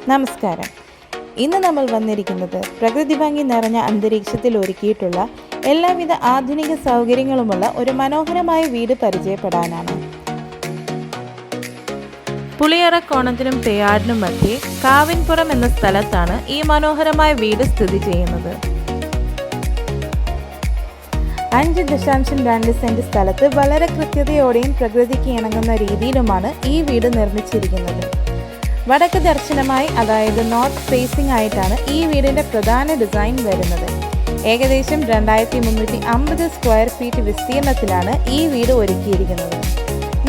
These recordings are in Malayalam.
നമസ്കാരം. ഇന്ന് നമ്മൾ വന്നിരിക്കുന്നത് പ്രകൃതി ഭംഗി നിറഞ്ഞ അന്തരീക്ഷത്തിൽ ഒരുക്കിയിട്ടുള്ള എല്ലാവിധ ആധുനിക സൗകര്യങ്ങളുമുള്ള ഒരു മനോഹരമായ വീട് പരിചയപ്പെടാനാണ്. പുളിയറക്കോണത്തിനും തേയാടിനും മധ്യേ കാവിൻപുറം എന്ന സ്ഥലത്താണ് ഈ മനോഹരമായ വീട് സ്ഥിതി ചെയ്യുന്നത്. 5.2 സെന്റ് സ്ഥലത്ത് വളരെ കൃത്യതയോടെയും പ്രകൃതിക്ക് ഇണങ്ങുന്ന രീതിയിലുമാണ് ഈ വീട് നിർമ്മിച്ചിരിക്കുന്നത്. വടക്ക് ദർശനമായി, അതായത് നോർത്ത് ഫേസിംഗ് ആയിട്ടാണ് ഈ വീടിൻ്റെ പ്രധാന ഡിസൈൻ വരുന്നത്. ഏകദേശം 2350 സ്ക്വയർ ഫീറ്റ് വിസ്തീർണത്തിലാണ് ഈ വീട് ഒരുക്കിയിരിക്കുന്നത്.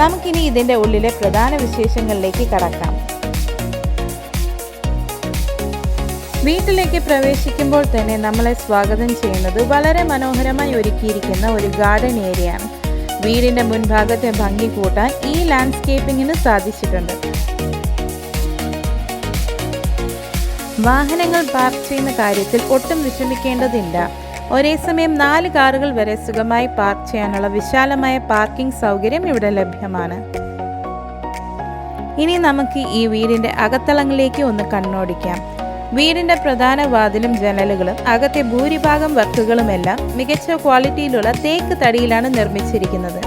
നമുക്കിനി ഇതിൻ്റെ ഉള്ളിലെ പ്രധാന വിശേഷങ്ങളിലേക്ക് കടക്കാം. വീട്ടിലേക്ക് പ്രവേശിക്കുമ്പോൾ തന്നെ നമ്മളെ സ്വാഗതം ചെയ്യുന്നത് വളരെ മനോഹരമായി ഒരുക്കിയിരിക്കുന്ന ഒരു ഗാർഡൻ ഏരിയയാണ്. വീടിൻ്റെ മുൻഭാഗത്തെ ഭംഗി കൂട്ടാൻ ഈ ലാൻഡ്സ്കേപ്പിങ്ങിന് സാധിച്ചിട്ടുണ്ട്. വാഹനങ്ങൾ പാർക്ക് ചെയ്യുന്ന കാര്യത്തിൽ ഒട്ടും വിഷമിക്കേണ്ടതില്ല. ഒരേ സമയം 4 കാറുകൾ വരെ സുഖമായി പാർക്ക് ചെയ്യാനുള്ള വിശാലമായ പാർക്കിംഗ് സൗകര്യം ഇവിടെ ലഭ്യമാണ്. ഇനി നമുക്ക് ഈ വീടിൻ്റെ അകത്തളങ്ങളിലേക്ക് ഒന്ന് കണ്ണോടിക്കാം. വീടിൻ്റെ പ്രധാന വാതിലും ജനലുകളും അകത്തെ ഭൂരിഭാഗം വർക്കുകളുമെല്ലാം മികച്ച ക്വാളിറ്റിയിലുള്ള തേക്ക് തടിയിലാണ് നിർമ്മിച്ചിരിക്കുന്നത്.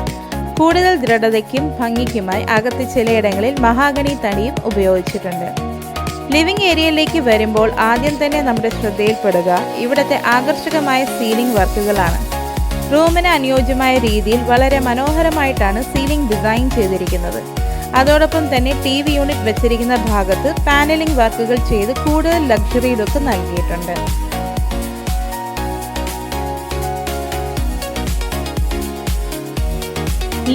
കൂടുതൽ ദൃഢതയ്ക്കും ഭംഗിക്കുമായി അകത്ത് ചിലയിടങ്ങളിൽ മഹാഗണി തടിയും ഉപയോഗിച്ചിട്ടുണ്ട്. ലിവിംഗ് ഏരിയയിലേക്ക് വരുമ്പോൾ ആദ്യം തന്നെ നമ്മുടെ ശ്രദ്ധയിൽപ്പെടുക ഇവിടുത്തെ ആകർഷകമായ സീലിംഗ് വർക്കുകളാണ്. റൂമിന് അനുയോജ്യമായ രീതിയിൽ വളരെ മനോഹരമായിട്ടാണ് സീലിംഗ് ഡിസൈൻ ചെയ്തിരിക്കുന്നത്. അതോടൊപ്പം തന്നെ TV യൂണിറ്റ് വെച്ചിരിക്കുന്ന ഭാഗത്ത് പാനലിംഗ് വർക്കുകൾ ചെയ്ത് കൂടുതൽ ലക്ഷറി ലുക്ക് നൽകിയിട്ടുണ്ട്.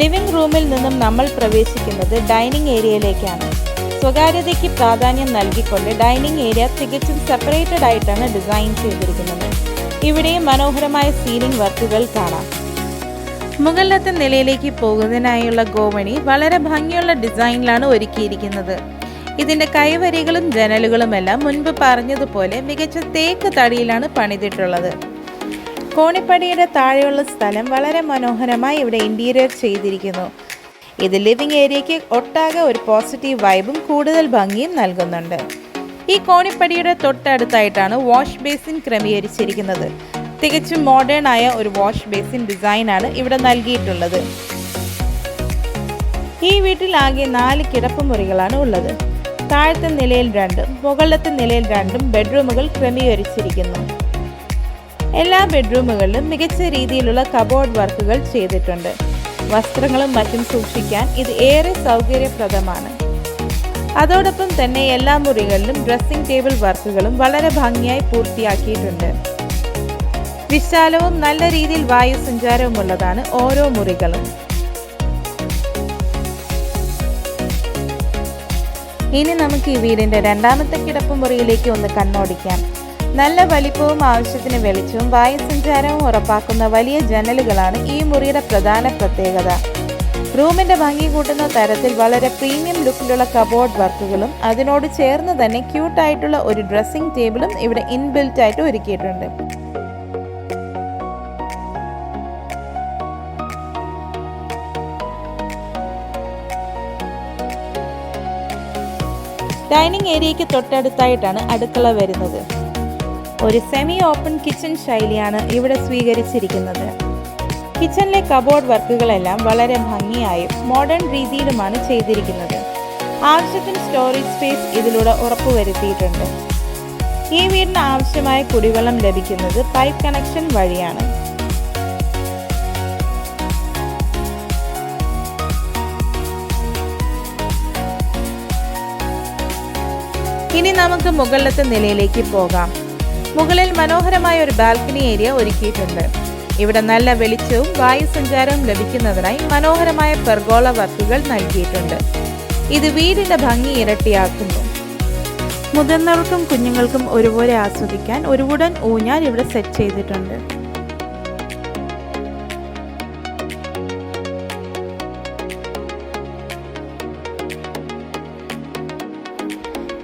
ലിവിംഗ് റൂമിൽ നിന്നും നമ്മൾ പ്രവേശിക്കുന്നത് ഡൈനിങ് ഏരിയയിലേക്കാണ്. സ്വകാര്യതയ്ക്ക് പ്രാധാന്യം നൽകിക്കൊണ്ട് ഡൈനിങ് ഏരിയ തികച്ചും സെപ്പറേറ്റഡ് ആയിട്ടാണ് ഡിസൈൻ ചെയ്തിരിക്കുന്നത്. ഇവിടെയും മനോഹരമായ സീലിംഗ് വർക്കുകൾ കാണാം. മുകളിലത്തെ നിലയിലേക്ക് പോകുന്നതിനായുള്ള ഗോവണി വളരെ ഭംഗിയുള്ള ഡിസൈനിലാണ് ഒരുക്കിയിരിക്കുന്നത്. ഇതിൻ്റെ കൈവരികളും ജനലുകളുമെല്ലാം മുൻപ് പറഞ്ഞതുപോലെ മികച്ച തേക്ക് തടിയിലാണ് പണിതിട്ടുള്ളത്. കോണിപ്പടിയുടെ താഴെയുള്ള സ്ഥലം വളരെ മനോഹരമായി ഇവിടെ ഇന്റീരിയർ ചെയ്തിരിക്കുന്നു. ഇത് ലിവിംഗ് ഏരിയയ്ക്ക് ഒട്ടാകെ ഒരു പോസിറ്റീവ് വൈബും കൂടുതൽ ഭംഗിയും നൽകുന്നുണ്ട്. ഈ കോണിപ്പടിയുടെ തൊട്ടടുത്തായിട്ടാണ് വാഷ് ബേസിൻ ക്രമീകരിച്ചിരിക്കുന്നത്. തികച്ചും മോഡേൺ ആയ ഒരു വാഷ് ബേസിൻ ഡിസൈനാണ് ഇവിടെ നൽകിയിട്ടുള്ളത്. ഈ വീട്ടിൽ ആകെ 4 കിടപ്പുമുറികളാണ് ഉള്ളത്. താഴത്തെ നിലയിൽ 2, മുകളിലത്തെ നിലയിൽ 2 ബെഡ്റൂമുകൾ ക്രമീകരിച്ചിരിക്കുന്നു. എല്ലാ ബെഡ്റൂമുകളിലും മികച്ച രീതിയിലുള്ള കബോർഡ് വർക്കുകൾ ചെയ്തിട്ടുണ്ട്. വസ്ത്രങ്ങളും മറ്റും സൂക്ഷിക്കാൻ ഇത് ഏറെ സൗകര്യപ്രദമാണ്. അതോടൊപ്പം തന്നെ എല്ലാ മുറികളിലും ഡ്രസ്സിംഗ് ടേബിൾ വർക്കുകളും വളരെ ഭംഗിയായി പൂർത്തിയാക്കിയിട്ടുണ്ട്. വിശാലവും നല്ല രീതിയിൽ വായു സഞ്ചാരവുമുള്ളതാണ് ഓരോ മുറികളും. ഇനി നമുക്ക് ഈ വീടിൻ്റെ 2ാമത്തെ കിടപ്പുമുറിയിലേക്ക് ഒന്ന് കണ്ണോടിക്കാം. നല്ല വലിപ്പവും ആവശ്യത്തിന് വെളിച്ചവും വായുസഞ്ചാരവും ഉറപ്പാക്കുന്ന വലിയ ജനലുകളാണ് ഈ മുറിയുടെ പ്രധാന പ്രത്യേകത. റൂമിൻ്റെ ഭംഗി കൂട്ടുന്ന തരത്തിൽ വളരെ പ്രീമിയം ലുക്കിലുള്ള കബോർഡ് വർക്കുകളും അതിനോട് ചേർന്ന് തന്നെ ക്യൂട്ടായിട്ടുള്ള ഒരു ഡ്രസ്സിംഗ് ടേബിളും ഇവിടെ ഇൻബിൽറ്റ് ആയിട്ട് ഒരുക്കിയിട്ടുണ്ട്. ഡൈനിങ് ഏരിയയ്ക്ക് തൊട്ടടുത്തായിട്ടാണ് അടുക്കള വരുന്നത്. ഒരു സെമി ഓപ്പൺ കിച്ചൺ ശൈലിയാണ് ഇവിടെ സ്വീകരിച്ചിരിക്കുന്നത്. കിച്ചണിലെ കബോർഡ് വർക്കുകളെല്ലാം വളരെ ഭംഗിയായും മോഡേൺ രീതിയിലുമാണ് ചെയ്തിരിക്കുന്നത്. ആവശ്യത്തിന് സ്റ്റോറേജ് സ്പേസ് ഇതിലൂടെ ഉറപ്പുവരുത്തിയിട്ടുണ്ട്. ഈ വീടിന് ആവശ്യമായ കുടിവെള്ളം ലഭിക്കുന്നത് പൈപ്പ് കണക്ഷൻ വഴിയാണ്. ഇനി നമുക്ക് മുകളിലത്തെ നിലയിലേക്ക് പോകാം. മുകളിൽ മനോഹരമായ ഒരു ബാൽക്കണി ഏരിയ ഒരുക്കിയിട്ടുണ്ട്. ഇവിടെ നല്ല വെളിച്ചവും വായുസഞ്ചാരവും ലഭിക്കുന്നതിനായി മനോഹരമായ പെർഗോള വർക്കുകൾ നൽകിയിട്ടുണ്ട്. ഇത് വീടിൻ്റെ ഭംഗി ഇരട്ടിയാക്കുന്നു. മുതിർന്നവർക്കും കുഞ്ഞുങ്ങൾക്കും ഒരുപോലെ ആസ്വദിക്കാൻ ഒരു വുഡൻ ഊഞ്ഞാൽ ഇവിടെ സെറ്റ് ചെയ്തിട്ടുണ്ട്.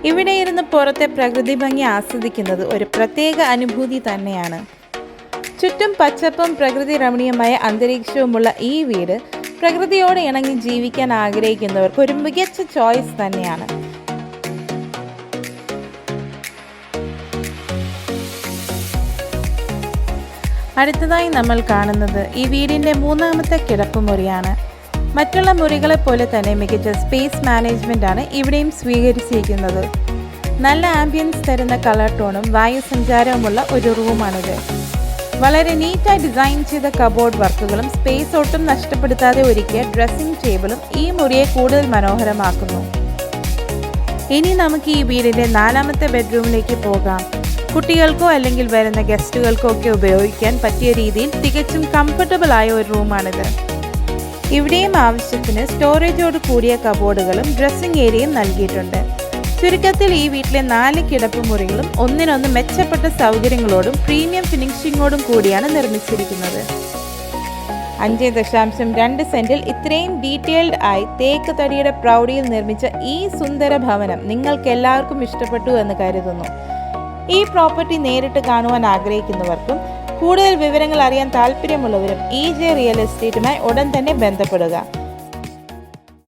ഇവിടെ ഇരുന്ന് പുറത്തെ പ്രകൃതി ഭംഗി ആസ്വദിക്കുന്നത് ഒരു പ്രത്യേക അനുഭൂതി തന്നെയാണ്. ചുറ്റും പച്ചപ്പും പ്രകൃതി രമണീയമായ അന്തരീക്ഷവുമുള്ള ഈ വീട് പ്രകൃതിയോട് ഇണങ്ങി ജീവിക്കാൻ ആഗ്രഹിക്കുന്നവർക്ക് ഒരു മികച്ച ചോയ്സ് തന്നെയാണ്. അടുത്തതായി നമ്മൾ കാണുന്നത് ഈ വീടിൻ്റെ മൂന്നാമത്തെ കിടപ്പുമുറിയാണ്. മറ്റുള്ള മുറികളെ പോലെ തന്നെ മികച്ച സ്പേസ് മാനേജ്മെൻ്റ് ആണ് ഇവിടെയും സ്വീകരിച്ചിരിക്കുന്നത്. നല്ല ആംബിയൻസ് തരുന്ന കളർ ടോണും വായുസഞ്ചാരവുമുള്ള ഒരു റൂമാണിത്. വളരെ നീറ്റായി ഡിസൈൻ ചെയ്ത കബോർഡ് വർക്കുകളും സ്പേസ് ഒട്ടും നഷ്ടപ്പെടുത്താതെ ഒരുക്കിയ ഡ്രസ്സിംഗ് ടേബിളും ഈ മുറിയെ കൂടുതൽ മനോഹരമാക്കുന്നു. ഇനി നമുക്ക് ഈ വീടിൻ്റെ നാലാമത്തെ ബെഡ്റൂമിലേക്ക് പോകാം. കുട്ടികൾക്കോ അല്ലെങ്കിൽ വരുന്ന ഗസ്റ്റുകൾക്കോ ഒക്കെ ഉപയോഗിക്കാൻ പറ്റിയ രീതിയിൽ തികച്ചും കംഫർട്ടബിൾ ആയ ഒരു റൂമാണിത്. ഇവിടെയും ആവശ്യത്തിന് സ്റ്റോറേജോട് കൂടിയ കബോർഡുകളും ഡ്രസ്സിംഗ് ഏരിയയും നൽകിയിട്ടുണ്ട്. ചുരുക്കത്തിൽ ഈ വീട്ടിലെ 4 കിടപ്പുമുറികളും ഒന്നിനൊന്ന് മെച്ചപ്പെട്ട സൗകര്യങ്ങളോടും പ്രീമിയം ഫിനിഷിങ്ങോടും കൂടിയാണ് നിർമ്മിച്ചിരിക്കുന്നത്. 5.2 സെന്റിൽ ഇത്രയും ഡീറ്റെയിൽഡ് ആയി തേക്ക് തടിയുടെ പ്രൗഢിയിൽ നിർമ്മിച്ച ഈ സുന്ദര ഭവനം നിങ്ങൾക്ക് എല്ലാവർക്കും ഇഷ്ടപ്പെട്ടു എന്ന് കരുതുന്നു. ഈ പ്രോപ്പർട്ടി നേരിട്ട് കാണുവാൻ ആഗ്രഹിക്കുന്നവർക്കും കൂടുതൽ വിവരങ്ങൾ അറിയാൻ താല്പര്യമുള്ളവരും EJ റിയൽ എസ്റ്റേറ്റുമായി ഉടൻ തന്നെ ബന്ധപ്പെടുക.